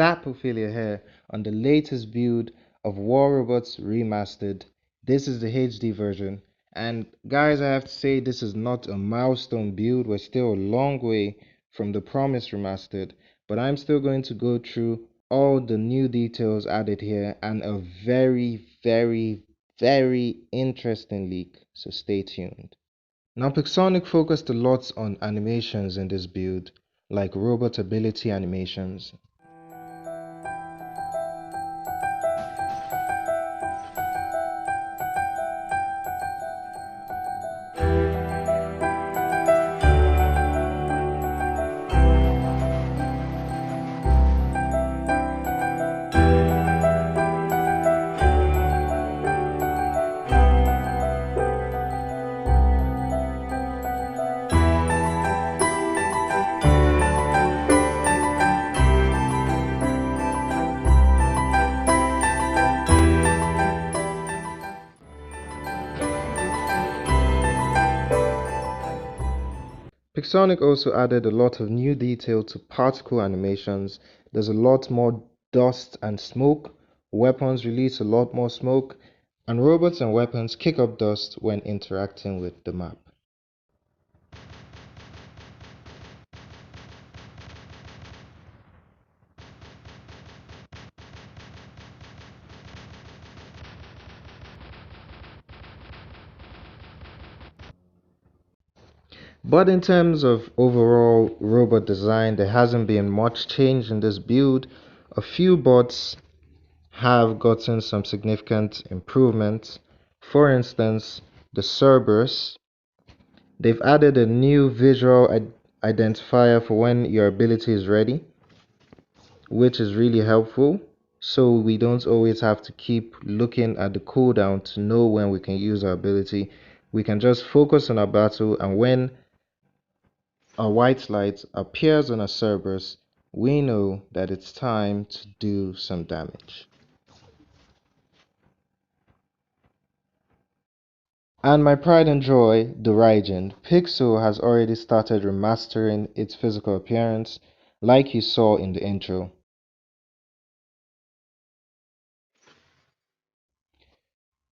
Zapophilia here on the latest build of War Robots Remastered. This is the HD version, and guys, I have to say this is not a milestone build. We're still a long way from the promised Remastered, but I'm still going to go through all the new details added here and a very interesting leak, so stay tuned. Now Pixonic focused a lot on animations in this build, like robot ability animations. Pixonic also added a lot of new detail to particle animations. There's a lot more dust and smoke, weapons release a lot more smoke, and robots and weapons kick up dust when interacting with the map. But in terms of overall robot design, there hasn't been much change in this build. A few bots have gotten some significant improvements. For instance, the Cerberus. They've added a new visual identifier for when your ability is ready, which is really helpful. So we don't always have to keep looking at the cooldown to know when we can use our ability. We can just focus on our battle, and when a white light appears on a Cerberus, we know that it's time to do some damage. And my pride and joy, the Raijin, Pixel has already started remastering its physical appearance, like you saw in the intro.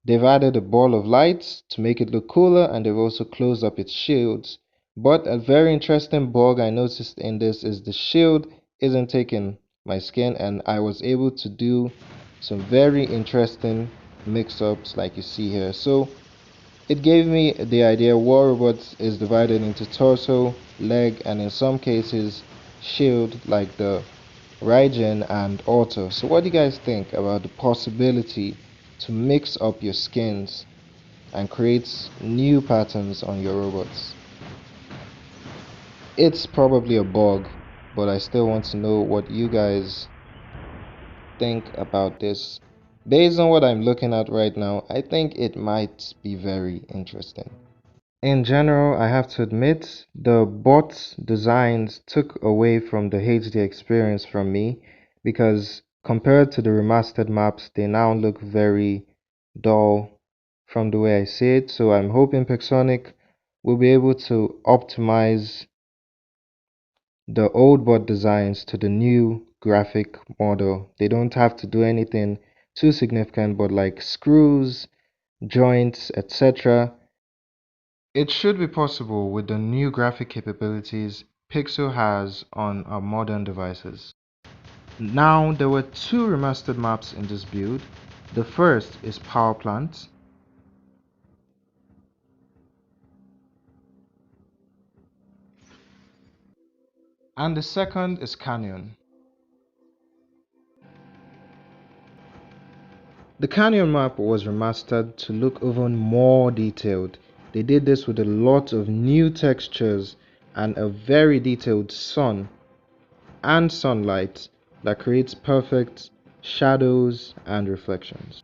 They've added a ball of lights to make it look cooler, and they've also closed up its shields. But a very interesting bug I noticed in this is the shield isn't taking my skin, and I was able to do some very interesting mix-ups like you see here. So it gave me the idea War Robots is divided into torso, leg, and in some cases shield, like the Raijin and Auto. So what do you guys think about the possibility to mix up your skins and create new patterns on your robots? It's probably a bug, but I still want to know what you guys think about this. Based on what I'm looking at right now, I think it might be very interesting. In general, I have to admit, the bot designs took away from the HD experience from me, because compared to the remastered maps, they now look very dull from the way I see it. So I'm hoping Pixonic will be able to optimize the old bot designs to the new graphic model. They don't have to do anything too significant, but like screws, joints, etc. It should be possible with the new graphic capabilities Pixel has on our modern devices. Now, there were two remastered maps in this build. The first is Powerplant, and the second is Canyon. The Canyon map was remastered to look even more detailed. They did this with a lot of new textures and a very detailed sun and sunlight that creates perfect shadows and reflections.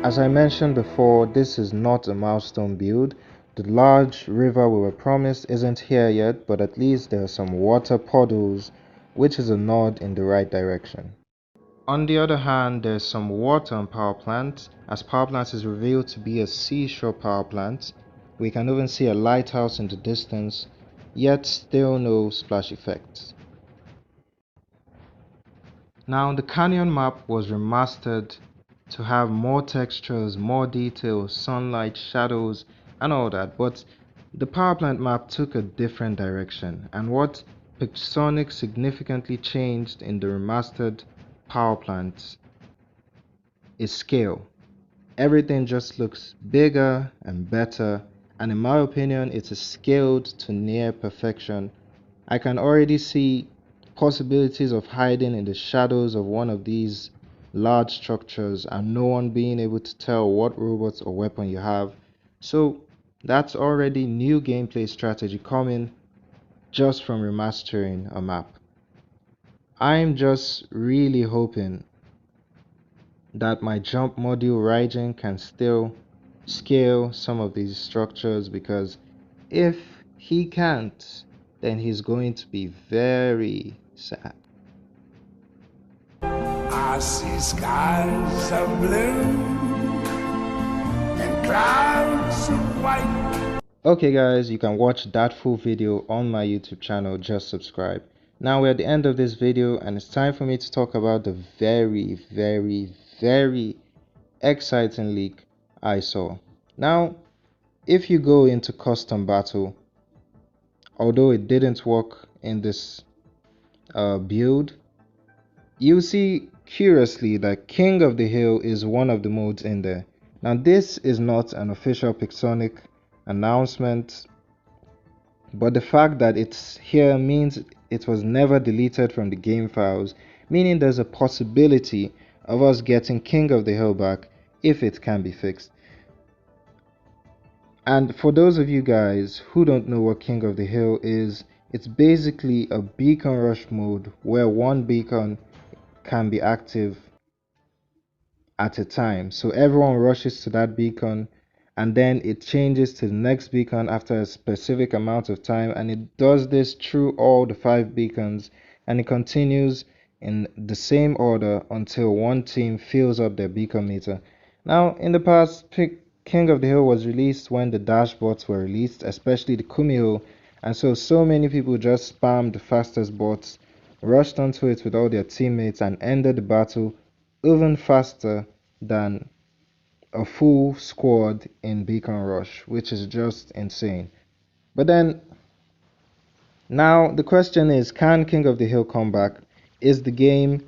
As I mentioned before, this is not a milestone build. The large river we were promised isn't here yet, but at least there are some water puddles, which is a nod in the right direction. On the other hand, there's some water on power plant, as power plant is revealed to be a seashore power plant. We can even see a lighthouse in the distance, yet still no splash effects. Now the canyon map was remastered to have more textures, more details, sunlight, shadows, and all that, but the power plant map took a different direction, and what Pixonic significantly changed in the remastered power plant is scale. Everything just looks bigger and better, and in my opinion it is scaled to near perfection. I can already see possibilities of hiding in the shadows of one of these large structures and no one being able to tell what robots or weapon you have. So that's already new gameplay strategy coming just from remastering a map. I'm just really hoping that my jump module Raijin can still scale some of these structures, because if he can't, then he's going to be very sad. I see skies of blue and clouds of white. Okay guys, you can watch that full video on my YouTube channel, just subscribe. Now we're at the end of this video and it's time for me to talk about the very exciting leak I saw. Now, if you go into custom battle, although it didn't work in this build, you see curiously that King of the Hill is one of the modes in there. Now this is not an official Pixonic announcement, but the fact that it's here means it was never deleted from the game files, meaning there's a possibility of us getting King of the Hill back if it can be fixed. And for those of you guys who don't know what King of the Hill is, it's basically a beacon rush mode where one beacon can be active at a time. So everyone rushes to that beacon and then it changes to the next beacon after a specific amount of time, and it does this through all the 5 beacons, and it continues in the same order until one team fills up their beacon meter. Now in the past, King of the Hill was released when the dashbots were released, especially the Kumiho, and so many people just spammed the fastest bots, rushed onto it with all their teammates, and ended the battle even faster than a full squad in Beacon Rush, which is just insane. But then, now the question is, can King of the Hill come back? Is the game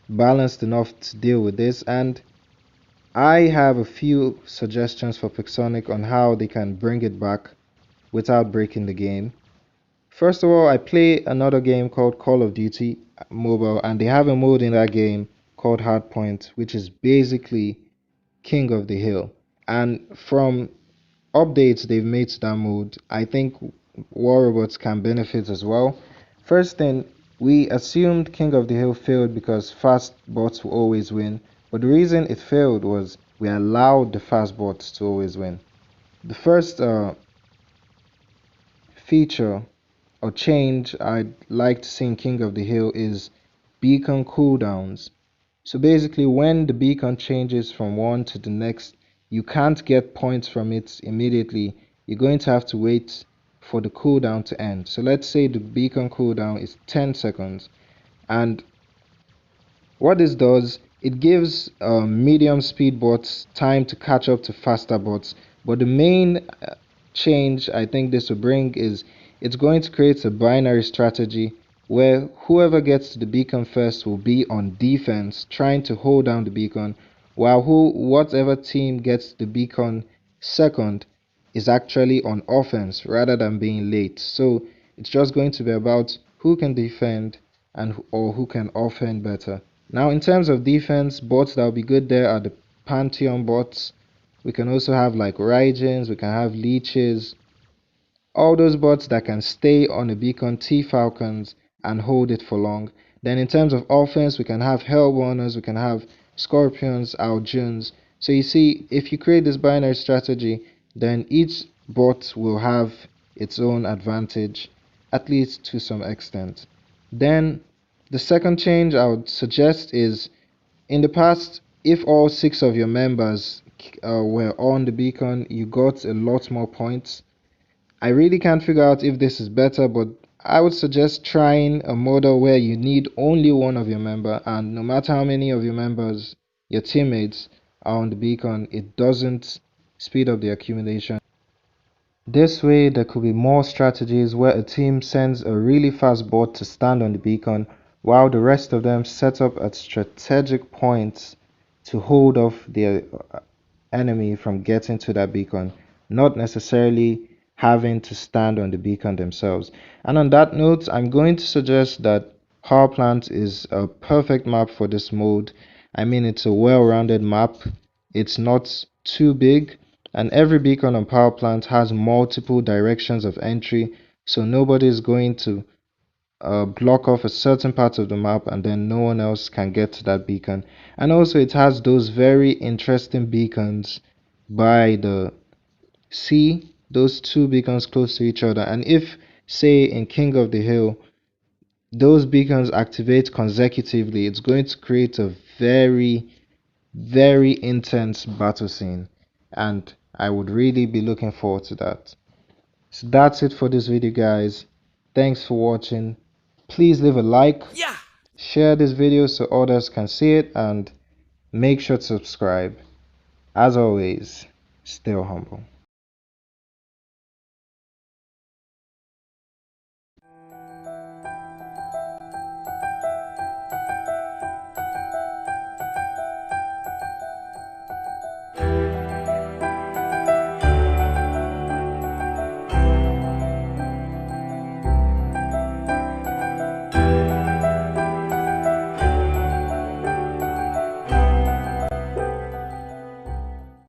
balanced enough to deal with this? And I have a few suggestions for Pixonic on how they can bring it back without breaking the game. First of all, I play another game called Call of Duty Mobile, and they have a mode in that game called Hardpoint, which is basically King of the Hill. And from updates they've made to that mode, I think War Robots can benefit as well. First thing, we assumed King of the Hill failed because fast bots will always win, but the reason it failed was we allowed the fast bots to always win. The first feature or change I'd like to see in King of the Hill is beacon cooldowns. So basically, when the beacon changes from one to the next, you can't get points from it immediately. You're going to have to wait for the cooldown to end. So let's say the beacon cooldown is 10 seconds, and what this does, it gives medium speed bots time to catch up to faster bots. But the main change I think this will bring is it's going to create a binary strategy where whoever gets to the beacon first will be on defense, trying to hold down the beacon, while whatever team gets the beacon second is actually on offense rather than being late. So it's just going to be about who can defend and or who can offend better. Now in terms of defense, bots that will be good there are the Pantheon bots. We can also have like Raijins, we can have Leeches, all those bots that can stay on a beacon, T-Falcons, and hold it for long. Then in terms of offense, we can have Hellborners, we can have Scorpions, Aljuns, So you see, if you create this binary strategy, then each bot will have its own advantage, at least to some extent. Then the second change I would suggest is, in the past, if all six of your members were on the beacon, you got a lot more points. I really can't figure out if this is better, but I would suggest trying a model where you need only one of your member, and no matter how many of your members, your teammates, are on the beacon, it doesn't speed up the accumulation. This way, there could be more strategies where a team sends a really fast bot to stand on the beacon while the rest of them set up at strategic points to hold off the enemy from getting to that beacon, not necessarily having to stand on the beacon themselves. And on that note, I'm going to suggest that Powerplant is a perfect map for this mode. I mean, it's a well-rounded map. It's not too big, and every beacon on Powerplant has multiple directions of entry, so nobody is going to block off a certain part of the map and then no one else can get to that beacon. And also it has those very interesting beacons by the sea, those two beacons close to each other. And if, say, in King of the Hill, those beacons activate consecutively, it's going to create a very intense battle scene, and I would really be looking forward to that. So that's it for this video, guys. Thanks for watching. Please leave a like, Yeah! share this video so others can see it, and make sure to subscribe. As always, stay humble.